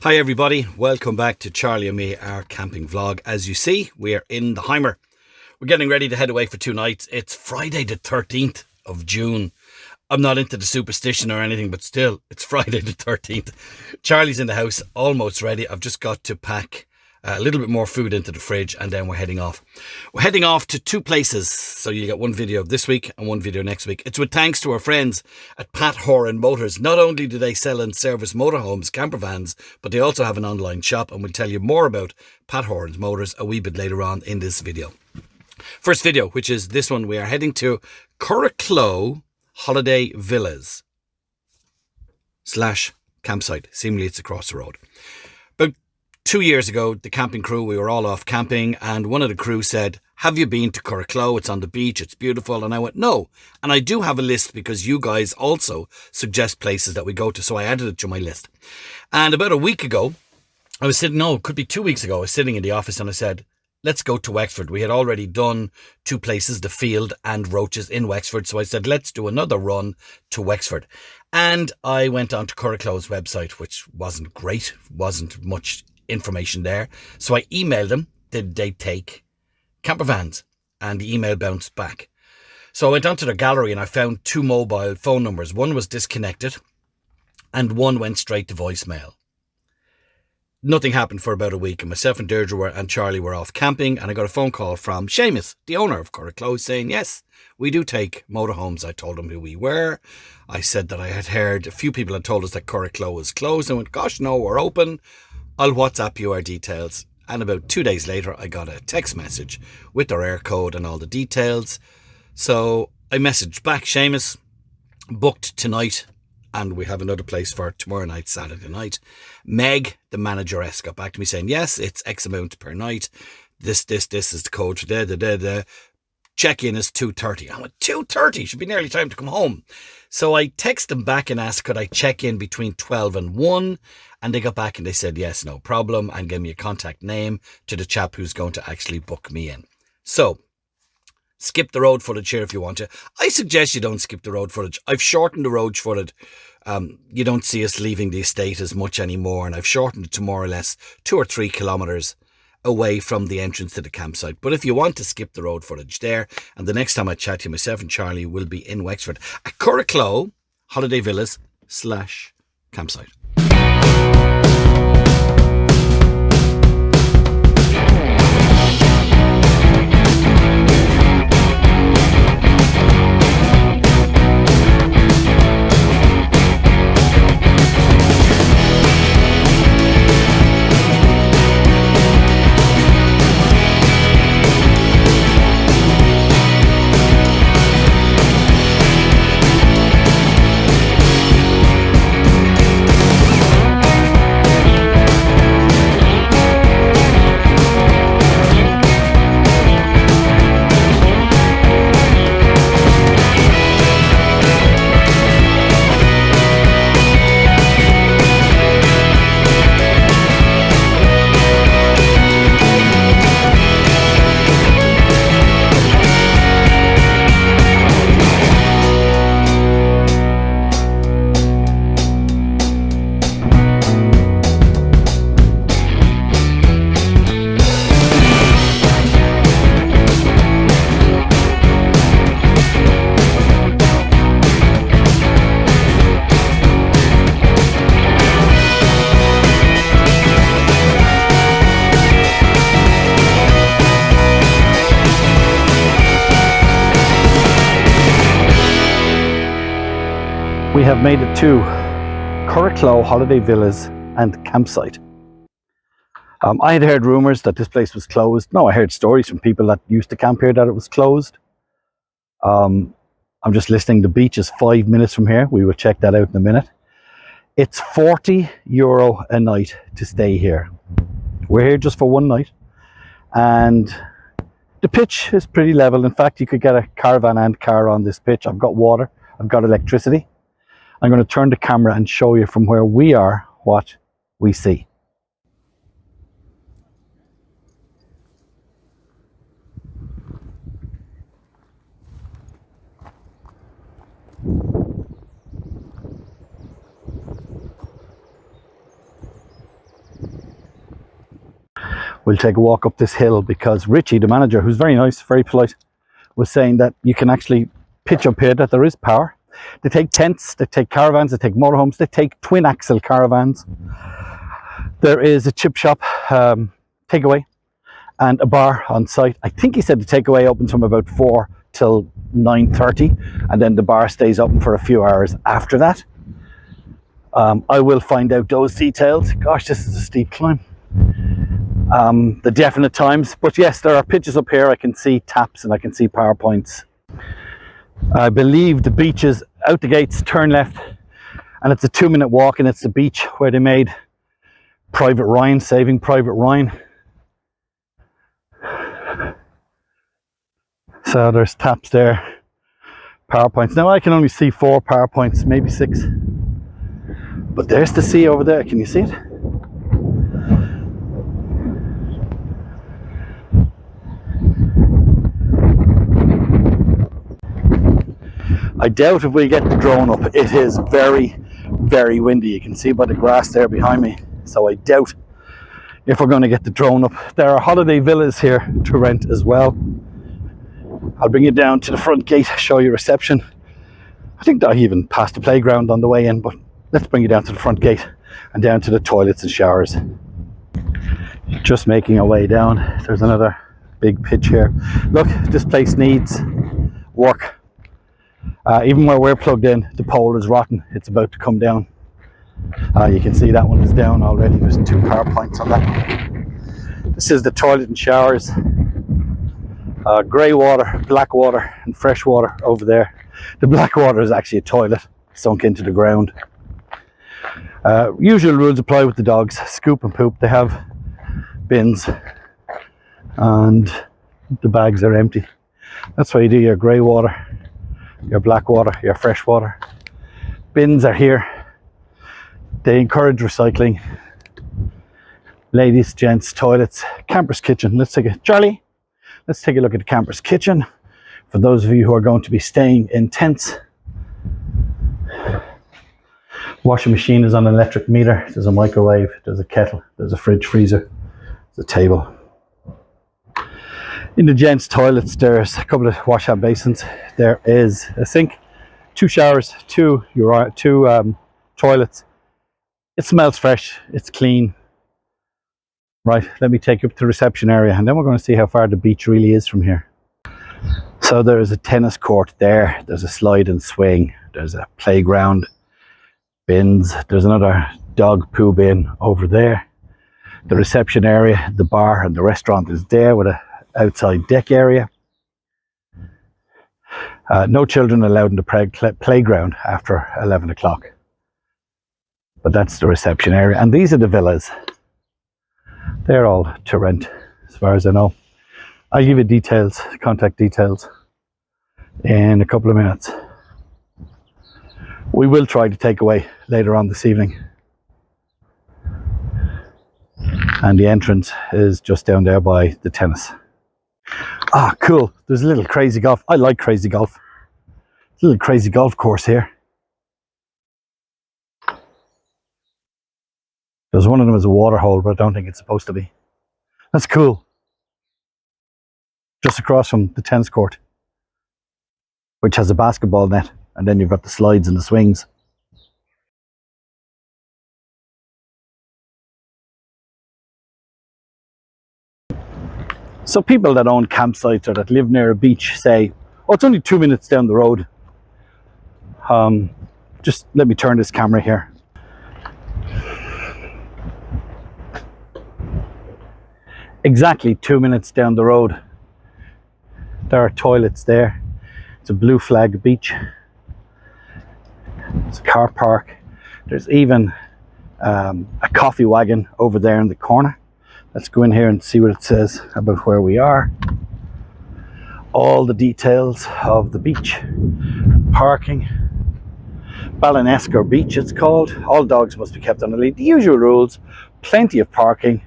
Hi everybody, welcome back to Charlie and me, our camping vlog. As you see, we are in the HYMER. We're getting ready to head away for 2 nights. It's Friday the 13th of June. I'm not into the superstition or anything, but still, it's Friday the 13th. Charlie's in the house, almost ready. I've just got to pack a little bit more food into the fridge and then we're heading off. We're heading off to 2 places, so you get one video this week and one video next week. It's with thanks to our friends at Pat Horan Motors. Not only do they sell and service motorhomes, campervans, but they also have an online shop, and we'll tell you more about Pat Horan's Motors a wee bit later on in this video. First video, which is this one, we are heading to Curracloe Holiday Villas / campsite. Seemingly it's across the road. About 2 years ago, the camping crew, we were all off camping, and one of the crew said, have you been to Curracloe? It's on the beach, it's beautiful. And I went, no. And I do have a list because you guys also suggest places that we go to, so I added it to my list. And about a week ago, I was sitting, no, it could be 2 weeks ago, I was sitting in the office and I said, let's go to Wexford. We had already done 2 places, the Field and Roaches in Wexford. So I said, let's do another run to Wexford. And I went on to Curracloe's website, which wasn't great, wasn't much information there. So I emailed them, did they take campervans? And the email bounced back. So I went onto their gallery and I found 2 mobile phone numbers. One was disconnected and one went straight to voicemail. Nothing happened for about a week, and myself and Deirdre and Charlie were off camping, and I got a phone call from Seamus, the owner of Curracloe, saying, yes, we do take motorhomes. I told him who we were. I said that I had heard a few people had told us that Curracloe was closed. I went, gosh, no, we're open. I'll WhatsApp you our details. And about 2 days later, I got a text message with their air code and all the details. So I messaged back, Seamus, booked tonight, and we have another place for tomorrow night, Saturday night. Meg, the manageress, got back to me saying, yes, it's X amount per night. This is the code for check-in is 2:30. I went, 2:30? Should be nearly time to come home. So I texted them back and asked, could I check in between 12 and 1? And they got back and they said, yes, no problem. And gave me a contact name to the chap who's going to actually book me in. So skip the road footage here if you want to. I suggest you don't skip the road footage. I've shortened the road footage. You don't see us leaving the estate as much anymore, and I've shortened it to more or less 2 or 3 kilometres away from the entrance to the campsite. But if you want to skip the road footage there, and the next time I chat to you, myself and Charlie will be in Wexford at Curracloe Holiday Villas / campsite. We have made it to Curracloe Holiday Villas and Campsite. I had heard rumours that this place was closed. No, I heard stories from people that used to camp here that it was closed. I'm just listing the beach is 5 minutes from here. We will check that out in a minute. It's €40 a night to stay here. We're here just for 1 night, and the pitch is pretty level. In fact, you could get a caravan and car on this pitch. I've got water, I've got electricity. I'm going to turn the camera and show you from where we are what we see. we'll take a walk up this hill, because Richie, the manager, who's very nice, very polite, was saying that you can actually pitch up here, that there is power. They take tents, they take caravans, they take motorhomes, they take twin axle caravans. There is a chip shop, takeaway, and a bar on site. I think he said the takeaway opens from about 4 till 9:30, and then the bar stays open for a few hours after that. I will find out those details. Gosh, this is a steep climb. The definite times, but yes, there are pitches up here. I can see taps and I can see power points. I believe the beach is out the gates, turn left, and it's a 2-minute walk, and it's the beach where they made Private Ryan, Saving Private Ryan. So there's taps there, power points. Now I can only see 4 power points, maybe 6, but there's the sea over there. Can you see it? I doubt if we get the drone up. It is very, very windy. You can see by the grass there behind me. So I doubt if we're going to get the drone up. There are holiday villas here to rent as well. I'll bring you down to the front gate, show you reception. I think I even passed the playground on the way in, but let's bring you down to the front gate and down to the toilets and showers. Just making our way down. There's another big pitch here. Look, this place needs work. Even where we're plugged in, the pole is rotten. It's about to come down. You can see that one is down already. There's 2 power points on that. This is the toilet and showers. Grey water, black water and fresh water over there. The black water is actually a toilet sunk into the ground. Usual rules apply with the dogs. Scoop and poop. They have bins and the bags are empty. That's why you do your grey water, your black water, your fresh water. Bins are here. They encourage recycling. Ladies, gents, toilets, camper's kitchen. Let's take a look at the camper's kitchen. For those of you who are going to be staying in tents. Washing machine is on an electric meter. There's a microwave, there's a kettle, there's a fridge, freezer, there's a table. In the gents' toilets, there's a couple of wash hand basins. There is a sink, 2 showers, 2 toilets. It smells fresh, it's clean. Right, let me take you up to the reception area, and then we're going to see how far the beach really is from here. So there is a tennis court there, there's a slide and swing, there's a playground, bins, there's another dog poo bin over there. The reception area, the bar and the restaurant is there with a outside deck area. No children allowed in the playground after 11 o'clock. But that's the reception area, and these are the villas. They're all to rent as far as I know. I'll give you details, contact details in a couple of minutes. We will try to take away later on this evening. And the entrance is just down there by the tennis. Ah, cool. There's a little crazy golf. I like crazy golf. There's a little crazy golf course here. There's one of them is a water hole, but I don't think it's supposed to be. That's cool. Just across from the tennis court, which has a basketball net, and then you've got the slides and the swings. So people that own campsites or that live near a beach say, oh, it's only 2 minutes down the road. Just let me turn this camera here. Exactly 2 minutes down the road. There are toilets there. It's a blue flag beach. It's a car park. There's even a coffee wagon over there in the corner. Let's go in here and see what it says about where we are. All the details of the beach, parking. Ballinesco Beach it's called. All dogs must be kept on a lead. The usual rules, plenty of parking.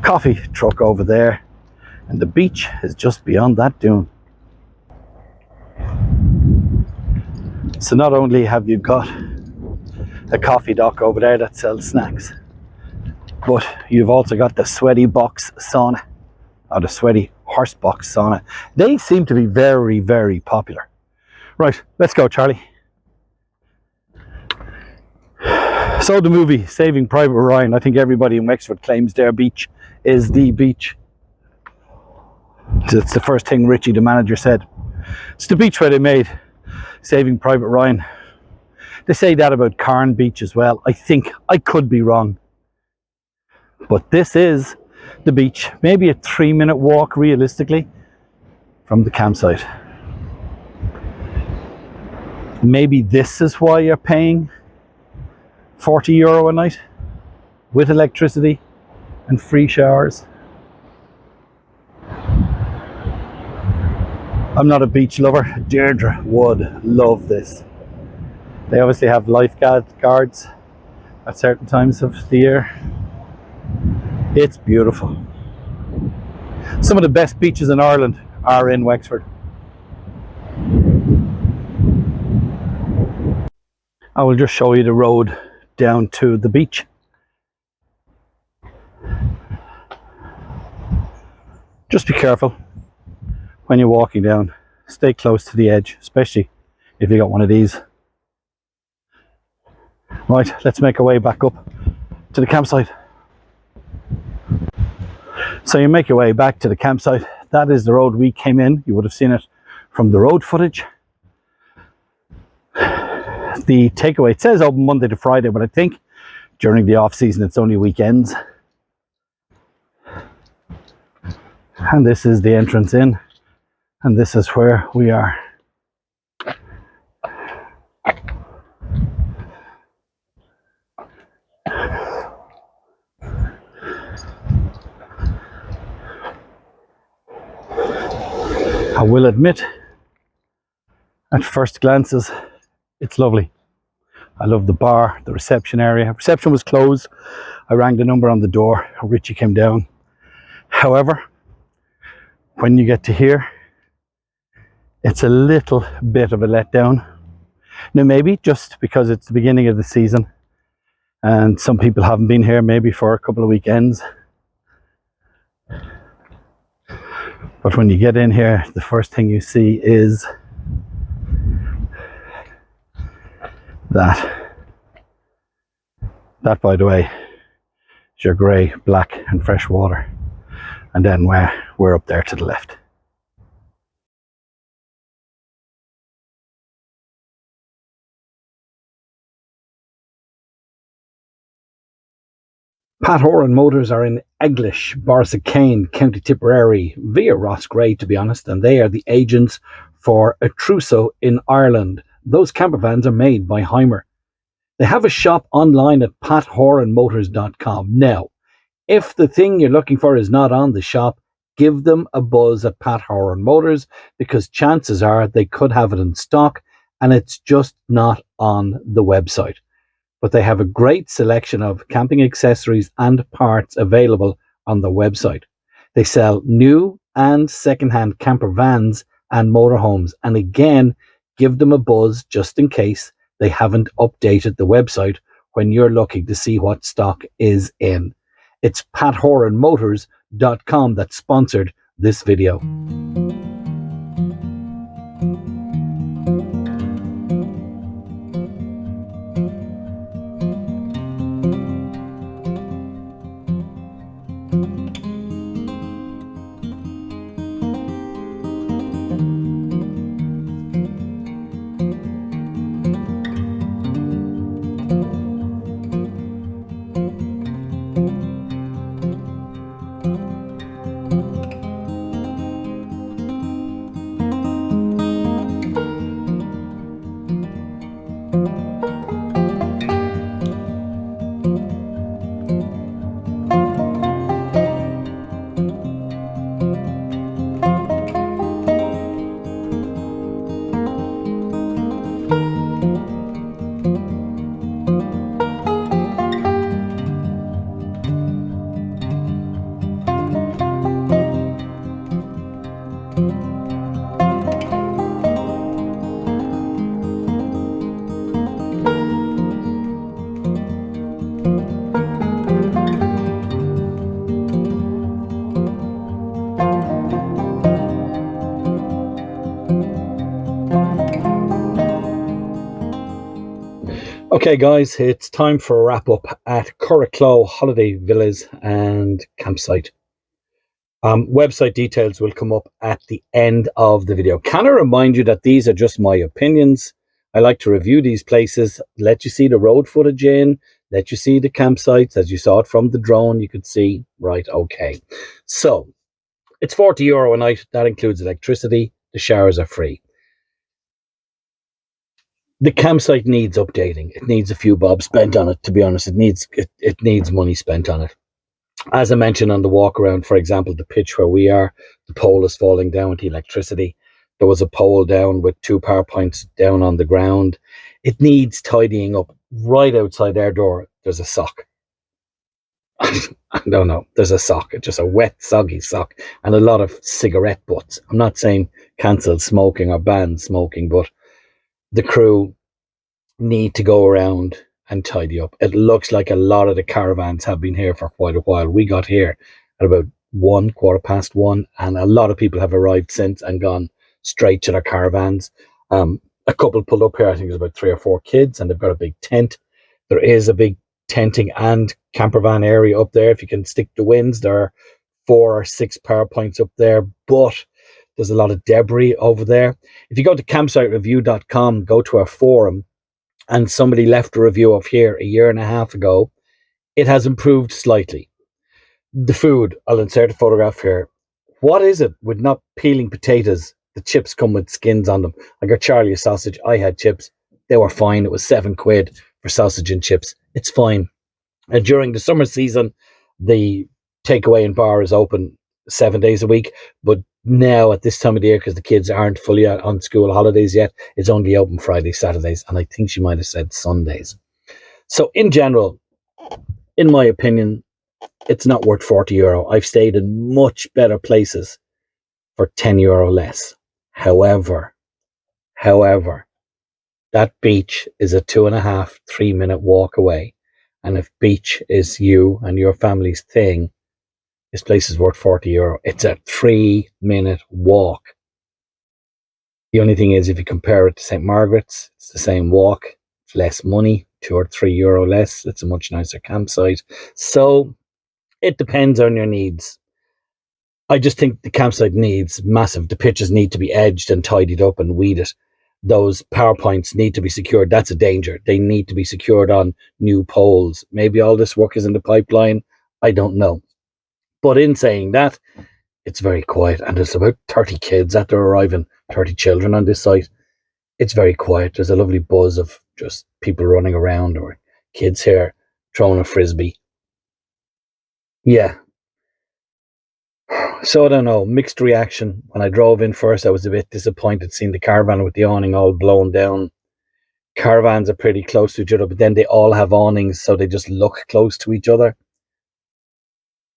Coffee truck over there, and the beach is just beyond that dune. So not only have you got a coffee dock over there that sells snacks, But you've also got the sweaty box sauna, or the sweaty horse box sauna. They seem to be very, very popular. Right, let's go, Charlie. So the movie Saving Private Ryan, I think everybody in Wexford claims their beach is the beach. It's the first thing Richie, the manager, said. It's the beach where they made Saving Private Ryan. They say that about Carn Beach as well. I think, I could be wrong. But this is the beach. Maybe a 3-minute walk, realistically, from the campsite. Maybe this is why you're paying €40 a night with electricity and free showers. I'm not a beach lover. Deirdre would love this. They obviously have lifeguards at certain times of the year. It's beautiful. Some of the best beaches in Ireland are in Wexford. I will just show you the road down to the beach. Just be careful when you're walking down. Stay close to the edge, especially if you got one of these. Right, let's make our way back up to the campsite. So you make your way back to the campsite. That is the road we came in. You would have seen it from the road footage. The takeaway, it says open Monday to Friday, but I think during the off season it's only weekends. And this is the entrance in, and this is where we are. I will admit, at first glances, it's lovely. I love the bar, the reception area. Reception was closed. I rang the number on the door. Richie came down. However, when you get to here, it's a little bit of a letdown. Now, maybe just because it's the beginning of the season and some people haven't been here maybe for a couple of weekends. But when you get in here, the first thing you see is that, by the way, is your grey, black and fresh water. And then we're up there to the left. Pat Horan Motors are in Eglish, Borrisacane, County Tipperary, via Roscrea to be honest, and they are the agents for Atrusco in Ireland. Those campervans are made by HYMER. They have a shop online at pathoranmotors.com. Now, if the thing you're looking for is not on the shop, give them a buzz at Pat Horan Motors, because chances are they could have it in stock and it's just not on the website. But they have a great selection of camping accessories and parts available on the website. They sell new and second-hand camper vans and motorhomes. And again, give them a buzz just in case they haven't updated the website when you're looking to see what stock is in. It's pathoranmotors.com that sponsored this video. Okay, guys, it's time for a wrap up at Curracloe Holiday Villas and Campsite. Website details will come up at the end of the video. Can I remind you that these are just my opinions? I like to review these places, let you see the road footage in, let you see the campsites. As you saw it from the drone, you could see, right, okay. So, it's €40 a night. That includes electricity. The showers are free. The campsite needs updating. It needs a few bob spent on it, to be honest. It needs money spent on it. As I mentioned on the walk around, for example, the pitch where we are, the pole is falling down with the electricity. There was a pole down with 2 power points down on the ground. It needs tidying up. Right outside their door, there's a sock. I don't know. There's a sock, just a wet, soggy sock, and a lot of cigarette butts. I'm not saying cancel smoking or ban smoking, but the crew need to go around and tidy up. It looks like a lot of the caravans have been here for quite a while. We got here at about 1:15, and a lot of people have arrived since and gone straight to their caravans. A couple pulled up here. I think there's about 3 or 4 kids, and they've got a big tent. There is a big tenting and campervan area up there. If you can stick the winds, there are 4 or 6 power points up there, but there's a lot of debris over there. If you go to campsitereview.com, go to our forum, and somebody left a review of here a year and a half ago, it has improved slightly. The food, I'll insert a photograph here. What is it with not peeling potatoes? The chips come with skins on them. I got Charlie a sausage. I had chips. They were fine. It was £7 for sausage and chips. It's fine. And during the summer season, the takeaway and bar is open 7 days a week. But now at this time of the year, because the kids aren't fully out on school holidays yet, it's only open Fridays, Saturdays, and I think she might have said Sundays. So in general, in my opinion, it's not worth €40. I've stayed in much better places for €10 less. However, that beach is a 2.5, 3 minute walk away. And if beach is you and your family's thing, this place is worth €40. It's a 3-minute walk. The only thing is, if you compare it to St. Margaret's, it's the same walk. It's less money, €2 or €3 less. It's a much nicer campsite. So it depends on your needs. I just think the campsite needs massive. The pitches need to be edged and tidied up and weeded. Those power points need to be secured. That's a danger. They need to be secured on new poles. Maybe all this work is in the pipeline. I don't know. But in saying that, it's very quiet, and there's about 30 kids that are arriving, 30 children on this site. It's very quiet. There's a lovely buzz of just people running around, or kids here throwing a frisbee. Yeah. So I don't know, mixed reaction. When I drove in first, I was a bit disappointed seeing the caravan with the awning all blown down. Caravans are pretty close to each other, but then they all have awnings, so they just look close to each other.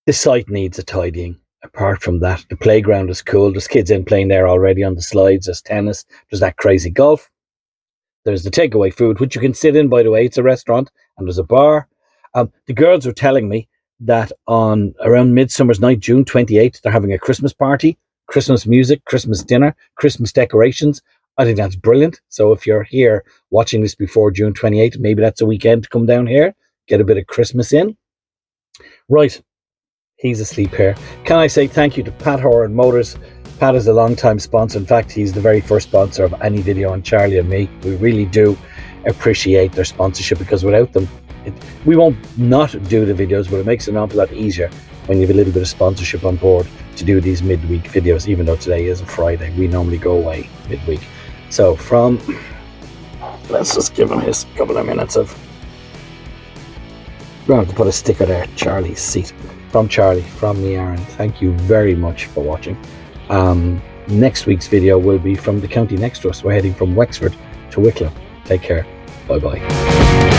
The site needs a tidying. Apart from that, the playground is cool. There's kids in playing there already on the slides. There's tennis. There's that crazy golf. There's the takeaway food, which you can sit in, by the way. It's a restaurant, and there's a bar. The girls were telling me that on around Midsummer's Night, June 28th, they're having a Christmas party, Christmas music, Christmas dinner, Christmas decorations. I think that's brilliant. So if you're here watching this before June 28th, maybe that's a weekend to come down here, get a bit of Christmas in. Right. He's asleep here. Can I say thank you to Pat Horan Motors? Pat is a long-time sponsor. In fact, he's the very first sponsor of any video on Charlie and me. We really do appreciate their sponsorship, because without them, we won't not do the videos, but it makes it an awful lot easier when you have a little bit of sponsorship on board to do these midweek videos, even though today is a Friday. We normally go away midweek. So let's just give him his couple of minutes of... We're going to have to put a sticker there, Charlie's seat. From Charlie, from me, Aaron. Thank you very much for watching. Next week's video will be from the county next to us. We're heading from Wexford to Wicklow. Take care. Bye-bye.